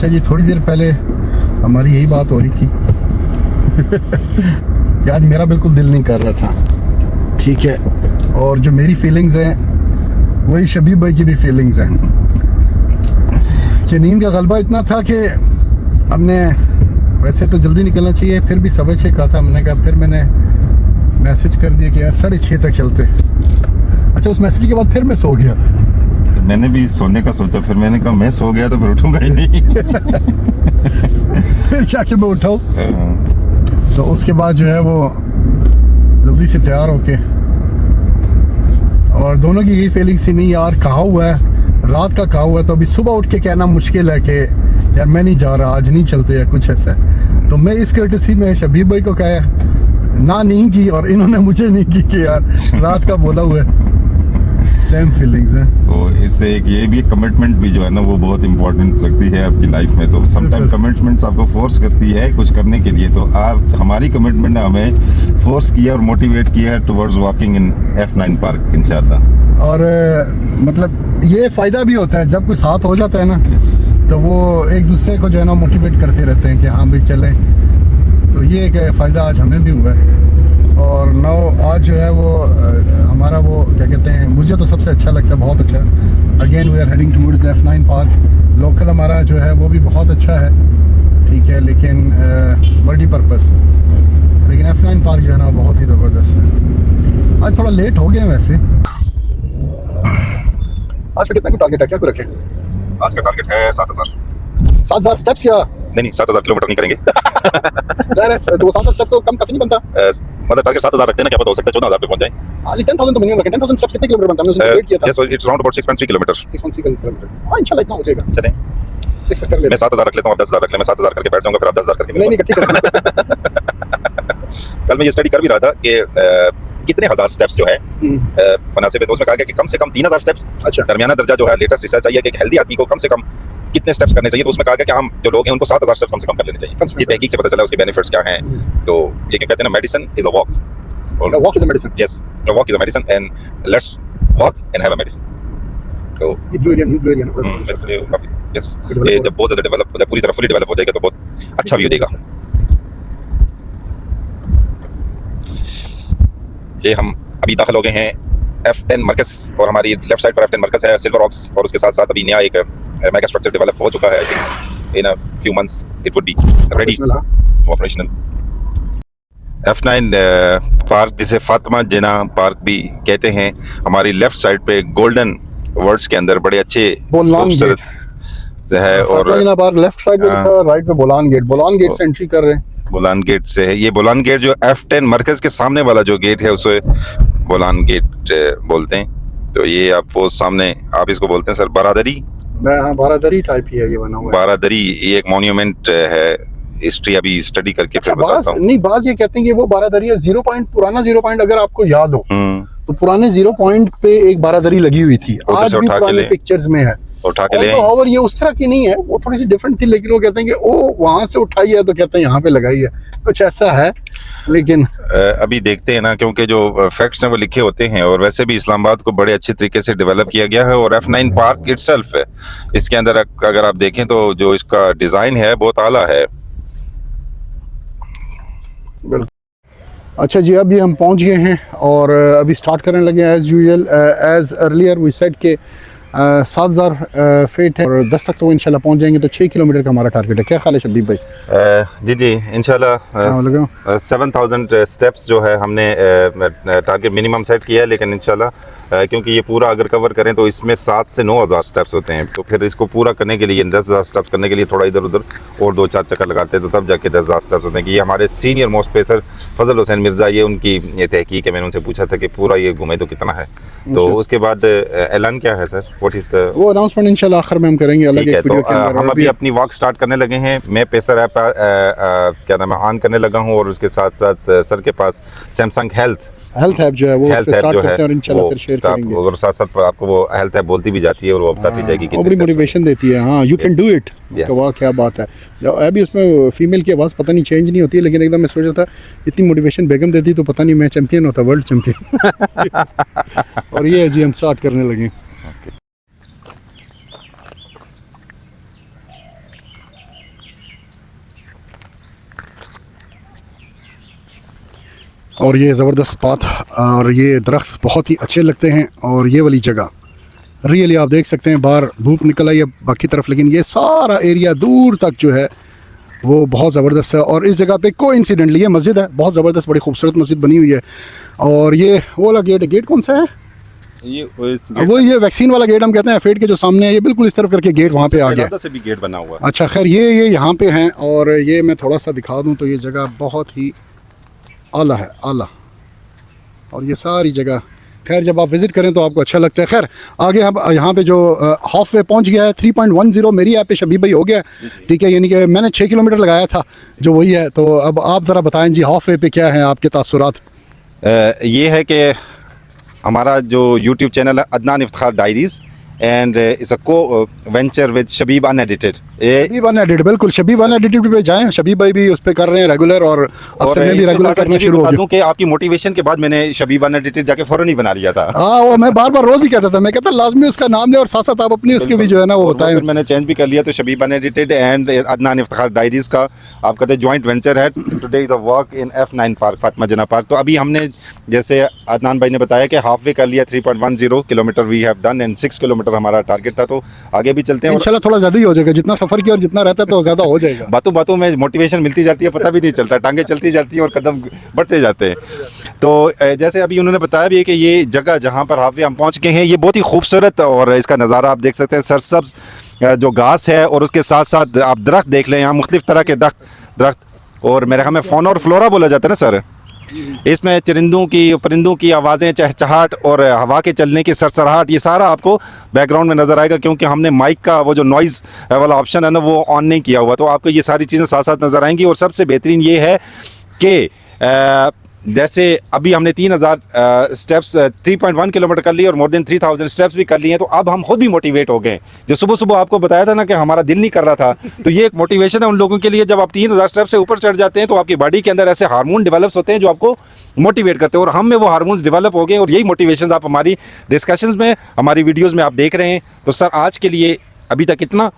अच्छा जी, थोड़ी देर पहले हमारी यही बात हो रही थी कि आज मेरा बिल्कुल दिल नहीं कर रहा था, ठीक है। और जो मेरी फीलिंग्स हैं वही शबीब भाई की भी फीलिंग्स हैं कि नींद का गलबा इतना था कि हमने वैसे तो जल्दी निकलना चाहिए, फिर भी 6:15 कहा था हमने कहा, फिर मैंने मैसेज कर दिया कि यार 6:30 तक चलते। अच्छा, उस मैसेज के बाद फिर मैं सो गया। मैंने भी सोने का सोचा, फिर मैंने कहा मैं सो गया तो फिर उठूंगा ही नहीं। फिर जाके मैं उठाऊँ, तो उसके बाद जो है वो जल्दी से तैयार होके, और दोनों की यही फीलिंग थी, नहीं यार कहा हुआ है, रात का कहा हुआ है, तो अभी सुबह उठ के कहना मुश्किल है कि यार मैं नहीं जा रहा, आज नहीं चलते या कुछ ऐसा। तो मैं इस कर्टसी में शबीब भाई को कहा ना नहीं की, और इन्होंने मुझे नहीं की कि यार रात का बोला हुआ है। सेम फीलिंग्स हैं। तो इससे एक ये भी कमिटमेंट भी जो है ना वो बहुत इंपॉर्टेंट रखती है आपकी लाइफ में। तो समटाइम कमिटमेंट्स आपको फोर्स करती है कुछ करने के लिए, तो आप हमारी कमिटमेंट ने हमें फोर्स किया और मोटिवेट किया है towards walking in F9 park इंशाल्लाह। और मतलब ये फ़ायदा भी होता है जब कोई साथ हो जाता है ना, तो वो एक दूसरे को जो है ना मोटिवेट करते रहते हैं कि हाँ भाई चलें। तो ये एक फ़ायदा आज हमें भी हुआ है। और आज जो है वो हमारा वो क्या कहते हैं, मुझे तो सबसे अच्छा लगता है, बहुत अच्छा। Again we are heading towards F9 park. Local हमारा जो है वो भी बहुत अच्छा है, ठीक है, लेकिन मल्टीपर्पज़, लेकिन F9 पार्क जो है ना बहुत ही ज़बरदस्त है। आज थोड़ा लेट हो गए हैं वैसे। आज का कितना को टारगेट है, क्या को रखे? आज का टारगेट है 7,000। 7,000 स्टेप्स या नहीं 7,000 किलोमीटर नहीं करेंगे। तो 7,000 स्टेप्स तो कम काफी नहीं बनता। मतलब टारगेट 7,000 रखते हैं ना, क्या पता हो सकता है 14,000 पे पहुंच जाए। हाँ 10,000 तो मिनिमम रखें। 10,000 स्टेप्स कितने किलोमीटर बनता है? हमने उसने वेट किया था। Yes, it's around about 6.3 kilometre. 6.3 kilometre. हाँ इंशाल्लाह इतना हो जाएगा। चलें, 6 कर लेते। मैं 7,000 रख लेता हूँ, आप 10,000 रख लें। मैं 7,000 करके बैठ जाऊंगा, फिर आप 10,000 करके। नहीं ठीक है। कल मैं ये स्टडी कर भी रहा था कि कितने हज़ार स्टेप्स जो है मुनासिब है, तो उसमें कहा गया कि कम से कम 3,000 स्टेप्स। अच्छा, दरमियाना दर्जा जो है, लेटेस्ट रिसर्च आई है कि एक हेल्दी आदमी को कम से कम कितने स्टेप्स करने चाहिए। तो उसमें कहा गया कि हम जो लोग हैं उनको 7,000 स्टेप्स कम से कम कर लेने चाहिए। ये तहकीक से पता चला उसके बेनिफिट्स क्या हैं। तो ये कहते हैं ना, मेडिसिन इज अ वॉक, और walk is a medicine. Yes, the walk is a medicine and let's walk and have a medicine. तो ये ब्लू एरिया काफी यस, ये जब बहुत ज़्यादा डेवलप हो जाए, पूरी तरह फुली डेवलप हो जाएगा तो बहुत अच्छा व्यू देगा। ये हम अभी दाखिल हो गए हैं F10 मरकज़, और हमारी लेफ्ट साइड पर F10 मरकज़ है, सिल्वर रॉक्स, और उसके साथ साथ अभी नया एक मेगा स्ट्रक्चर डेवलप हो चुका है। In a few months it would be ready operational. F9 park, जिसे फातिमा जिना पार्क भी कहते हैं, हमारी लेफ्ट साइड पे गोल्डन वर्ड्स के अंदर बड़े अच्छे खूबसूरत है। और लेफ्ट साइड पे लिखा है, राइट पे बोलान गेट से एंट्री कर रहे हैं। बोलान गेट से है, ये बोलान गेट जो F10 मरकज़ के सामने वाला जो गेट है उसे बोलान गेट बोलते हैं। तो ये आप वो सामने, आप इसको बोलते हैं सर बारादरी। हाँ, बारादरी टाइप ही है ये बना हुआ है। बारादरी ये एक मॉन्यूमेंट है, हिस्ट्री अभी स्टडी करके फिर बताता हूँ। नहीं, बाज ये कहते हैं कि वो बारादरी है, 0 पॉइंट, पुराना 0 पॉइंट अगर आपको याद हो तो पुराने 0 पॉइंट पे एक बारादरी लगी हुई थी, आज भी पुराने पिक्चर्स में है, उठा के ले। और ये उस तरह की नहीं है, वो थोड़ी सी डिफरेंट थी, लेकिन वो कहते हैं कि ओ वहां से उठाई है, तो कहते हैं यहाँ पे लगाई है, कुछ ऐसा है। लेकिन अभी देखते हैं ना, क्योंकि जो फैक्ट्स हैं वो लिखे होते हैं, और वैसे भी इस्लामाबाद को बड़े अच्छे तरीके से डेवलप किया गया है। और F9 पार्क इटसेल्फ है, इसके अंदर अगर आप देखें तो जो इसका डिजाइन है बहुत आला है। अच्छा जी, अभी हम पहुंच गए हैं और अभी स्टार्ट करने लगे हैं as usual. As earlier we said के 7,000 फीट है, और 10 तक तो इंशाल्लाह पहुंच जाएंगे। तो 6 किलोमीटर का हमारा टारगेट है। क्या ख्याल है शबीब भाई? जी इंशाल्लाह 7,000 स्टेप्स जो है हमने टारगेट मिनिमम सेट किया है, लेकिन इंशाल्लाह क्योंकि ये पूरा अगर कवर करें तो इसमें 7 से 9,000 स्टेप्स होते हैं। तो फिर इसको पूरा करने के लिए 10,000 स्टेप्स करने के लिए थोड़ा इधर उधर और 2-4 चक्कर लगाते हैं, तो तब जाके 10,000 स्टेप्स होते हैं। कि ये हमारे सीनियर मोस्ट पेसर फजल हुसैन मिर्ज़ा, ये उनकी ये तहकीक है। मैंने उनसे पूछा था कि पूरा ये घूमे तो कितना है, तो उसके बाद ऐलान क्या है सर, व्हाट इज द वो अनाउंसमेंट इंशाल्लाह आखिर में हम करेंगे अलग एक वीडियो के अंदर। हम अभी अपनी वॉक स्टार्ट करने लगे हैं। मैं पेसर ऐप क्या नाम है ऑन करने लगा हूँ, और उसके साथ साथ सर के पास सैमसंग हेल्थ ऐप जो है वो स्टार्ट करते हैं, और इंशाल्लाह फिर शेयर करेंगे। और साथ साथ आपको वो हेल्थ ऐप बोलती भी जाती है और वो बताती जाएगी कि बड़ी मोटिवेशन देती है। हाँ, यू कैन डू इट। वाह क्या बात है। अभी उसमें फीमेल की आवाज़ पता नहीं चेंज नहीं होती है, लेकिन एकदम मैं सोच रहा था इतनी मोटिवेशन बेगम देती तो पता नहीं मैं चैंपियन होता, वर्ल्ड चैंपियन। और ये जी हम स्टार्ट करने लगे। और ये ज़बरदस्त पाथ और ये दरख्त बहुत ही अच्छे लगते हैं। और ये वाली जगह रियली आप देख सकते हैं, बाहर धूप निकल आई है बाकी तरफ, लेकिन ये सारा एरिया दूर तक जो है वो बहुत ज़बरदस्त है। और इस जगह पे कोइंसिडेंटली ये मस्जिद है, बहुत ज़बरदस्त बड़ी खूबसूरत मस्जिद बनी हुई है। और ये वो वाला गेट, गेट कौन सा है? वो ये वैक्सीन वाला गेट हम कहते हैं, फेड के जो सामने है, ये बिल्कुल इस तरफ करके गेट वहाँ पे आ गया से भी गेट बना हुआ। अच्छा खैर, ये यहाँ पे हैं। और ये मैं थोड़ा सा दिखा दूँ तो ये जगह बहुत ही आला है, आला। और ये सारी जगह खैर जब आप विज़िट करें तो आपको अच्छा लगता है। खैर आगे हम यहाँ पे जो हाफ वे पहुँच गया है 3.10 मेरी ऐप पे शबीब भाई हो गया, ठीक है। यानी कि मैंने 6 किलोमीटर लगाया था जो वही है। तो अब आप ज़रा बताएं जी, हाफ वे पे क्या है आपके तासुरात? ये है कि हमारा जो यूट्यूब चैनल है Adnan Iftikhar diaries and it's a co venture with Shabib unedited. Shabib unedited, बिल्कुल शबीब अनएडिटेड पे जाएं। शबीब भाई भी उस पे कर रहे हैं रेगुलर, और अब से मैं भी रेगुलर करना शुरू हो गया। कि आपकी मोटिवेशन के बाद मैंने शबीब अनएडिटेड जाके फौरन ही बना लिया था। हाँ, वो मैं बार बार रोज ही कहता था, मैं कहता लाजमी उसका नाम ले और साथ साथ आप अपनी उसके भी जो है ना वो बताएं। मैंने चेंज भी कर लिया, तो Shabib unedited and Adnan Iftikhar diaries का आप कहते हैं जॉइंट वेंचर है। Today is a work in F9 park, Fatima Jinnah park. तो अभी हमने जैसे अदनान भाई ने बताया कि हाफ वे कर लिया, 3.10 kilometre we have done and 6 kilometre हमारा टारगेट था। तो आगे भी चलते हैं, इंशाल्लाह थोड़ा ज़्यादा ही हो जाएगा, जितना सफ़र किया और जितना रहता है तो ज़्यादा हो जाएगा। बातों बातों में मोटिवेशन मिलती जाती है, पता भी नहीं चलता, टांगे चलती जाती हैं और कदम बढ़ते जाते हैं। तो जैसे अभी उन्होंने बताया भी है कि ये जगह जहाँ पर हाफ वे हम पहुँच गए हैं, ये बहुत ही खूबसूरत और इसका नज़ारा आप देख सकते हैं। सरसब्ज जो घास है और उसके साथ साथ आप दरख्त देख लें, यहाँ मुख्तलिफ तरह के दरख्त, और मेरे ख्याल में फौना और फ्लोरा बोला जाता है ना सर। इसमें परिंदों की आवाज़ें, चहचहाट और हवा के चलने की सरसराहट, ये सारा आपको बैकग्राउंड में नज़र आएगा, क्योंकि हमने माइक का वो जो नॉइज़ वाला ऑप्शन है ना वो ऑन नहीं किया हुआ। तो आपको ये सारी चीज़ें साथ साथ नज़र आएंगी। और सबसे बेहतरीन ये है कि जैसे अभी हमने 3000 स्टेप्स 3.1 किलोमीटर कर लिए और मोर देन 3000 स्टेप्स भी कर लिए हैं। तो अब हम खुद भी मोटिवेट हो गए। जो सुबह सुबह आपको बताया था ना कि हमारा दिल नहीं कर रहा था, तो ये एक मोटिवेशन है उन लोगों के लिए। जब आप 3000 स्टेप्स से ऊपर चढ़ जाते हैं तो आपकी बॉडी के अंदर ऐसे हार्मोन डेवलप्स होते हैं जो आपको मोटिवेट करते हैं, और हम में वो हार्मोन्स डेवलप हो गए। और यही मोटिवेशन आप हमारी डिस्कशंस में, हमारी वीडियोज़ में आप देख रहे हैं। तो सर आज के लिए अभी तक इतना।